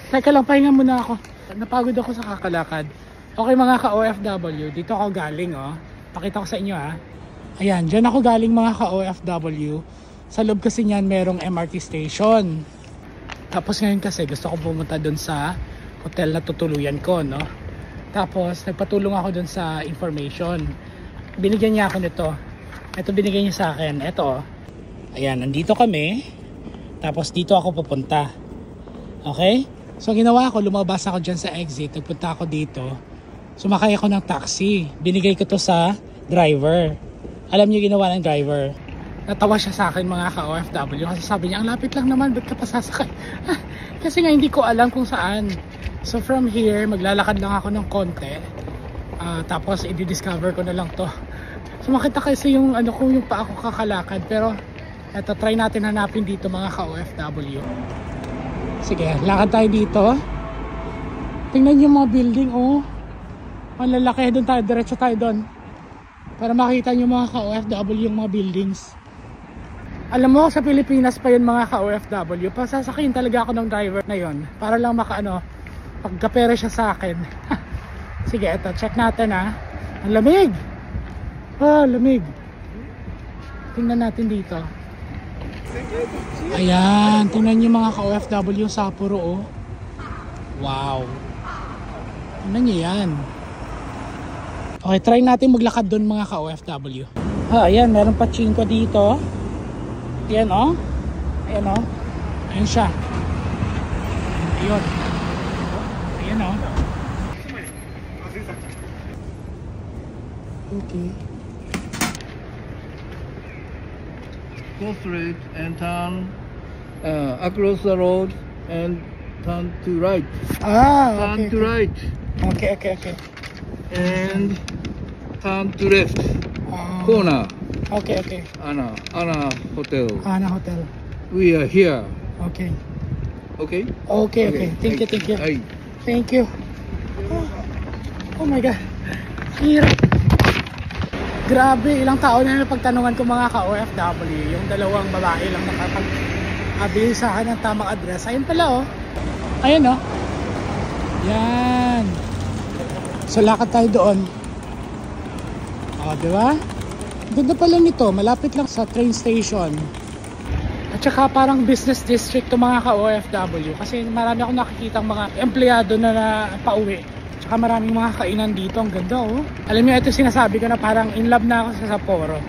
Teka lang, pahinga muna ako. Napagod ako sa kakalakad. Okay mga ka-OFW, dito ako galing oh. Pakita ko sa inyo ha. Ayan, dyan ako galing mga ka-OFW. Sa loob kasi niyan merong MRT station. Tapos ngayon kasi gusto ko pumunta dun sa hotel na tutuluyan ko, no? Tapos nagpatulong ako dun sa information. Binigyan niya ako nito. Ito binigyan niya sa akin. Ito oh. Ayan, nandito kami. Tapos dito ako pupunta. Okay? So ginawa ko, lumabas ako dyan sa exit. Nagpunta ako dito. Sumakay ako ng taxi. Binigay ko to sa driver. Alam niyo ginawa ng driver? Natawa siya sa akin mga ka-OFW. Kasi sabi niya, ang lapit lang naman. Ba't ka pa sasakay? Kasi nga hindi ko alam kung saan. So from here, maglalakad lang ako ng konti. Tapos i-discover ko na lang to. So makita kasi yung ano ko, yung pa ako kakalakad. Pero eto, try natin hanapin dito mga ka-OFW. Sige, lakad tayo dito. Tingnan yung mga building oh. Ang lalaki, doon tayo, diretso tayo doon. Para makita nyo mga ka-OFW yung mga buildings. Alam mo, sa Pilipinas pa yun mga ka-OFW. Pasasakayin talaga ako ng driver na yun. Para lang pagkapera siya sa akin. Sige, eto, check natin ha. Ang lamig! Lamig. Tingnan natin dito. Ayan, tingnan nyo mga ka-OFW yung Sapporo oh. Wow. Tingnan nyo yan. Okay, try natin maglakad doon mga ka-OFW. Ayan, meron pa chinko dito. Ayan oh. Ayan oh. Ayan siya. Ayun. Ayan oh. Okay. Go straight and turn across the road and turn to right. Okay. Turn to right. Okay. And turn to left. Corner. Okay. Anna Hotel. Ana Hotel. We are here. Okay. Okay? Okay. Thank you. Ay. Thank you. Oh my God. Hirap. Grabe, ilang taon na napagtanungan ko mga ka-OFW. Yung dalawang babae lang nakapag-abili sa akin ng tamang address. Ayun pala oh. Ayun oh. Yan. So lakad tayo doon. Diba? Ganda pala nito. Malapit lang sa train station. At saka parang business district to mga ka-OFW. Kasi marami akong nakikitang mga empleyado na pauwi. Tsaka maraming mga kainan dito. Ang ganda oh. Alam niyo, ito sinasabi ko na parang in love na ako sa Sapporo.